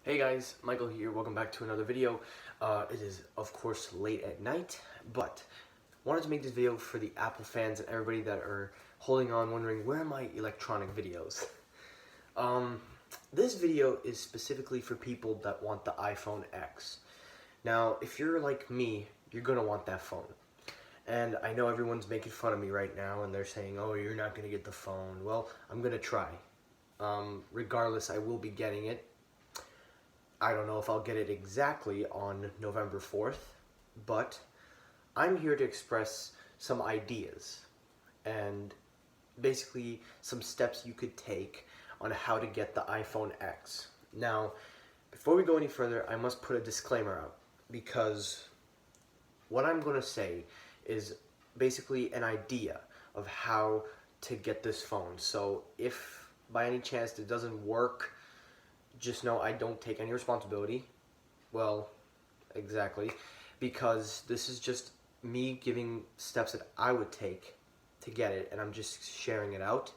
Hey guys, Michael here. Welcome back to another video. It is of course late at night, but wanted to make this video for the Apple fans and everybody that are holding on wondering where are my electronic videos. This video is specifically for people that want the iPhone X. Now, if you're like me, you're gonna want that phone. And I know everyone's making fun of me right now and they're saying, oh, you're not gonna get the phone. Well, I'm gonna try. Regardless, I will be getting it. I don't know if I'll get it exactly on November 4th, but I'm here to express some ideas and basically some steps you could take on how to get the iPhone X. Now, before we go any further, I must put a disclaimer out because what I'm going to say is basically an idea of how to get this phone. So if by any chance it doesn't work, just know I don't take any responsibility. Well, exactly, because this is just me giving steps that I would take to get it, and I'm just sharing it out.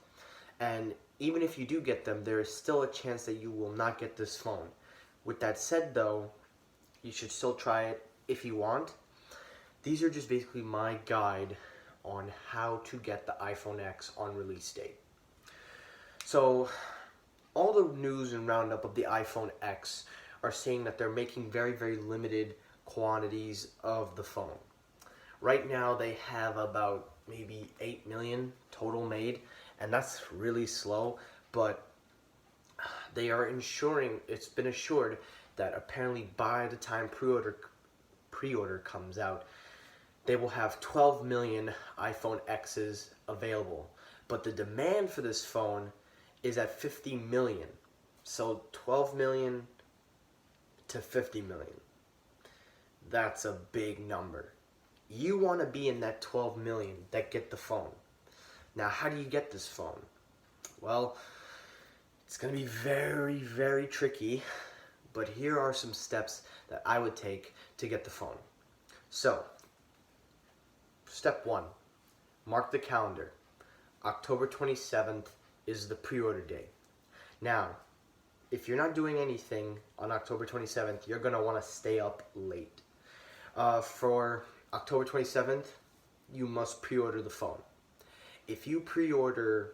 And even if you do get them, there is still a chance that you will not get this phone. With that said though, you should still try it if you want. These are just basically my guide on how to get the iPhone X on release date. So, all the news and roundup of the iPhone X are saying that they're making very, very limited quantities of the phone. Right now they have about maybe 8 million total made, and that's really slow, but they are ensuring, it's been assured that apparently by the time pre-order comes out, they will have 12 million iPhone X's available. But the demand for this phone is at 50 million. So 12 million to 50 million. That's a big number. You want to be in that 12 million that get the phone. Now, how do you get this phone? Well, it's going to be very, very tricky, but here are some steps that I would take to get the phone. So, step 1, mark the calendar. October 27th is the pre-order day. Now, if you're not doing anything on October 27th, you're going to want to stay up late. For October 27th, you must pre-order the phone. If you pre-order,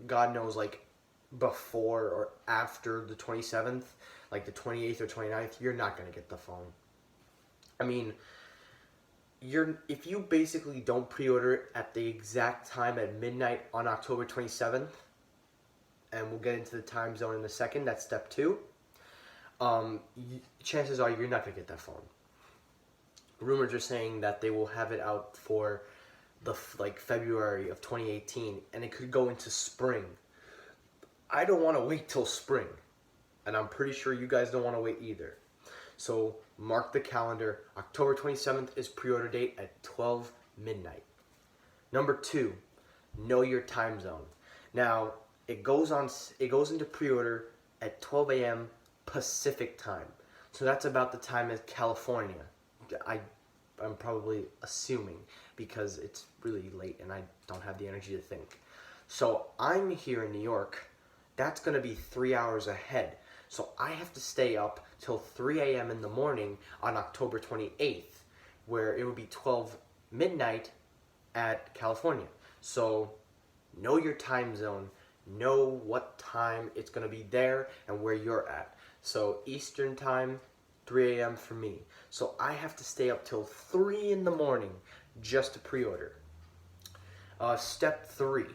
God knows, like before or after the 27th, like the 28th or 29th, you're not going to get the phone. I mean, if you basically don't pre-order it at the exact time at midnight on October 27th, and we'll get into the time zone in a second, that's step 2, chances are you're not going to get that phone. Rumors are saying that they will have it out for the February of 2018, and it could go into spring. I don't want to wait till spring, and I'm pretty sure you guys don't want to wait either. So mark the calendar. October 27th is pre-order date at 12 midnight. Number 2, know your time zone. Now, it goes into pre-order at 12 a.m. Pacific time. So that's about the time as California. I'm probably assuming because it's really late and I don't have the energy to think. So I'm here in New York. That's going to be 3 hours ahead. So I have to stay up till 3 a.m. in the morning on October 28th, where it would be 12 midnight at California. So know your time zone, know what time it's going to be there and where you're at. So Eastern time, 3 a.m. for me. So I have to stay up till 3 in the morning just to pre-order. Step 3,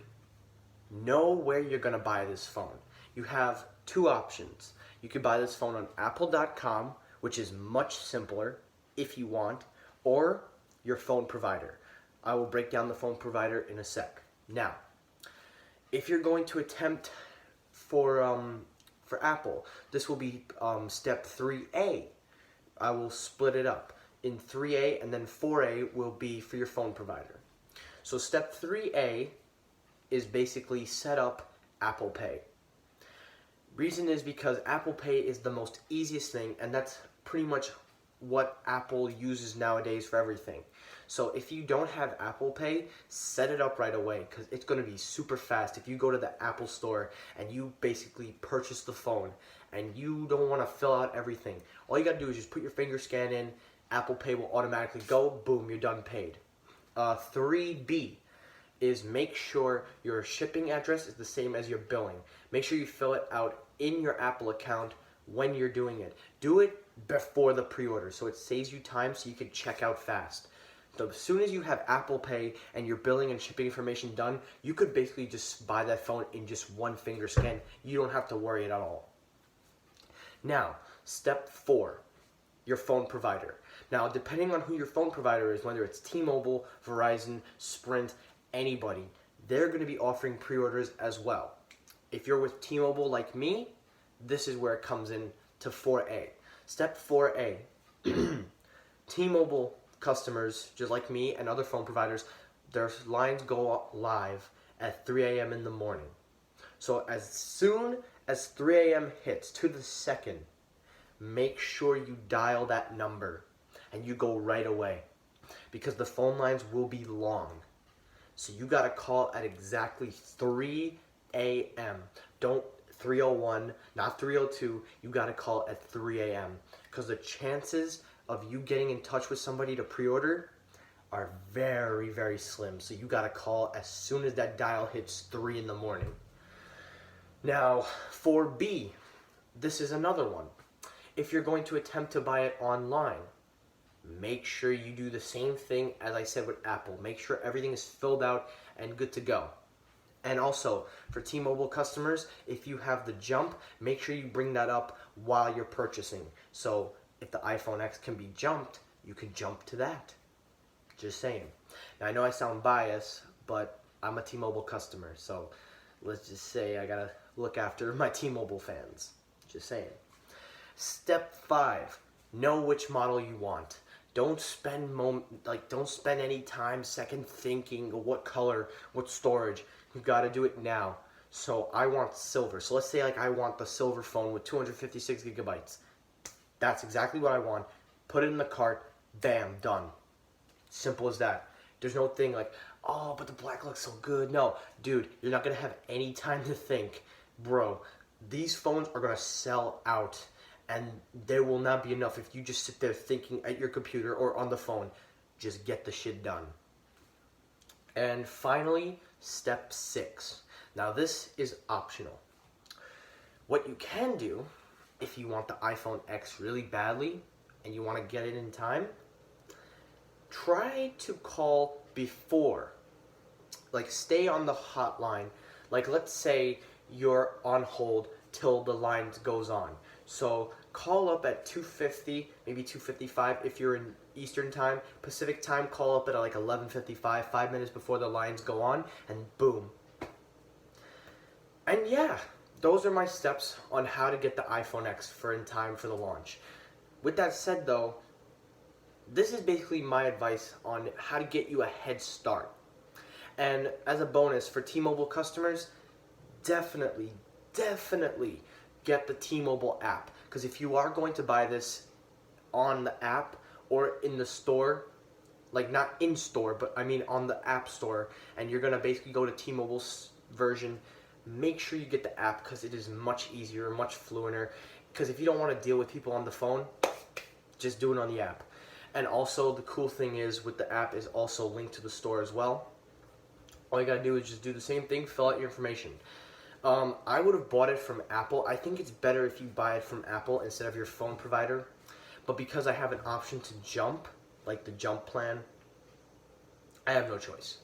know where you're going to buy this phone. You have 2 options. You can buy this phone on apple.com, which is much simpler if you want, or your phone provider. I will break down the phone provider in a sec. Now, if you're going to attempt for Apple, this will be step 3A. I will split it up in 3A, and then 4A will be for your phone provider. So step 3A is basically set up Apple Pay. Reason is because Apple Pay is the most easiest thing, and that's pretty much what Apple uses nowadays for everything. So if you don't have Apple Pay, set it up right away because it's going to be super fast. If you go to the Apple store and you basically purchase the phone and you don't want to fill out everything, all you got to do is just put your finger scan in, Apple Pay will automatically go, boom, you're done paid. 3B is make sure your shipping address is the same as your billing. Make sure you fill it out in your Apple account when you're doing it. Do it before the pre-order so it saves you time so you can check out fast. So as soon as you have Apple Pay and your billing and shipping information done, you could basically just buy that phone in just one finger scan. You don't have to worry at all. Now, step 4, your phone provider. Now, depending on who your phone provider is, whether it's T-Mobile, Verizon, Sprint, anybody, they're going to be offering pre-orders as well. If you're with T-Mobile like me, this is where it comes in to 4A. Step 4A, T-Mobile customers, just like me and other phone providers, their lines go live at 3 a.m. in the morning. So as soon as 3 a.m. hits to the second, make sure you dial that number and you go right away because the phone lines will be long. So you got to call at exactly 3 a.m. Don't 3:01, not 3:02. You got to call at 3 a.m. because the chances of you getting in touch with somebody to pre-order are very, very slim. So you got to call as soon as that dial hits 3 in the morning. Now, 4B, this is another one. If you're going to attempt to buy it online, make sure you do the same thing as I said with Apple. Make sure everything is filled out and good to go. And also, for T-Mobile customers, if you have the jump, make sure you bring that up while you're purchasing. So if the iPhone X can be jumped, you can jump to that. Just saying. Now, I know I sound biased, but I'm a T-Mobile customer. So let's just say I gotta look after my T-Mobile fans. Just saying. Step 5, know which model you want. Don't spend any time second thinking what color, what storage. You gotta do it now. So I want silver. So let's say I want the silver phone with 256 gigabytes. That's exactly what I want. Put it in the cart. Bam, done. Simple as that. There's no thing like, oh, but the black looks so good. No, dude, you're not gonna have any time to think. Bro, these phones are gonna sell out. And there will not be enough if you just sit there thinking at your computer or on the phone. Just get the shit done. And finally, step 6. Now this is optional. What you can do, if you want the iPhone X really badly and you want to get it in time, try to call before. Stay on the hotline. Let's say you're on hold till the line goes on. So call up at 2:50, maybe 2:55 if you're in Eastern time. Pacific time, call up at 11:55, 5 minutes before the lines go on, and boom. And yeah, those are my steps on how to get the iPhone X for in time for the launch. With that said though, this is basically my advice on how to get you a head start. And as a bonus for T-Mobile customers, definitely get the T-Mobile app. Because if you are going to buy this on the app or in the store, not in store, but I mean on the app store, and you're going to basically go to T-Mobile's version, make sure you get the app because it is much easier, much fluenter. Because if you don't want to deal with people on the phone, just do it on the app. And also the cool thing is with the app is also linked to the store as well. All you got to do is just do the same thing, fill out your information. I would have bought it from Apple. I think it's better if you buy it from Apple instead of your phone provider. But because I have an option to jump, like the jump plan, I have no choice.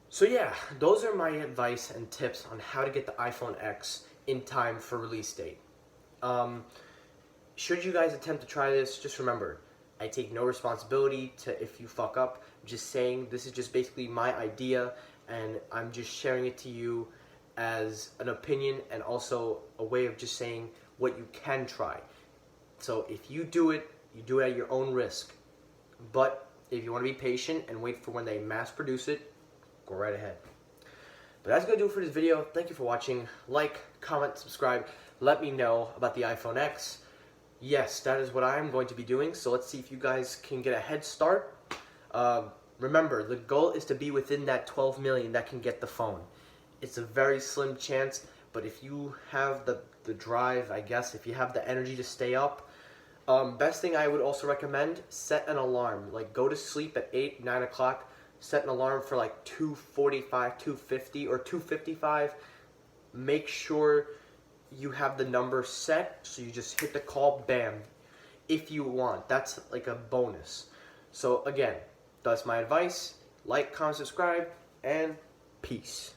So yeah, those are my advice and tips on how to get the iPhone X in time for release date. Should you guys attempt to try this, just remember, I take no responsibility to if you fuck up. I'm just saying this is just basically my idea and I'm just sharing it to you as an opinion and also a way of just saying what you can try. So if you do it at your own risk. But if you want to be patient and wait for when they mass produce it, go right ahead. But that's going to do it for this video. Thank you for watching. Like, comment, subscribe. Let me know about the iPhone X. Yes, that is what I'm going to be doing. So let's see if you guys can get a head start. Remember, the goal is to be within that 12 million that can get the phone. It's a very slim chance, but But if you have the drive, I guess, if you have the energy to stay up, best thing I would also recommend, set an alarm. Like, go to sleep at 8, 9 o'clock, set an alarm for like 2:45, 2:50, or 2:55. Make sure you have the number set, so you just hit the call, bam, if you want. That's like a bonus. So again, that's my advice. Like, comment, subscribe, and peace.